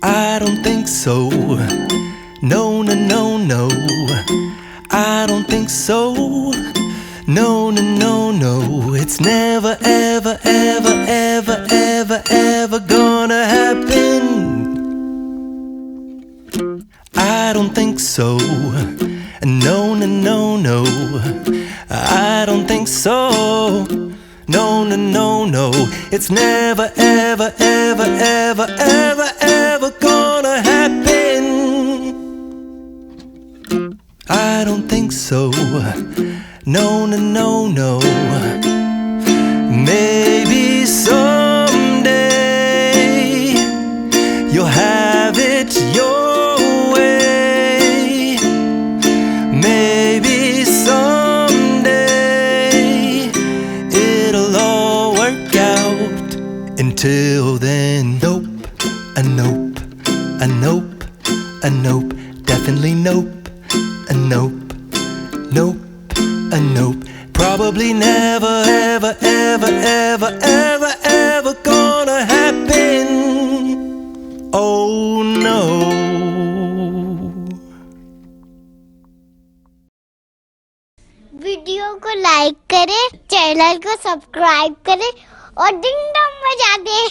I don't think so. No, no, no, no. I don't think so. No, no, no, no. It's never, ever, ever, ever, ever, ever gonna happen. I don't think so. No, no, no, no. I don't think so. No, no, no, no. It's never, ever, ever, ever, ever, ever gonna happen. I don't think so. No, no, no, no. Maybe someday you'll have it your way. Maybe someday it'll all work out. Until then, nope, a nope, a nope, a nope, definitely nope, a nope, nope, a nope. Probably never, ever, ever, ever, ever, ever gonna happen. Oh no. Video को like करें, channel को subscribe करें और ding dong बजा दें।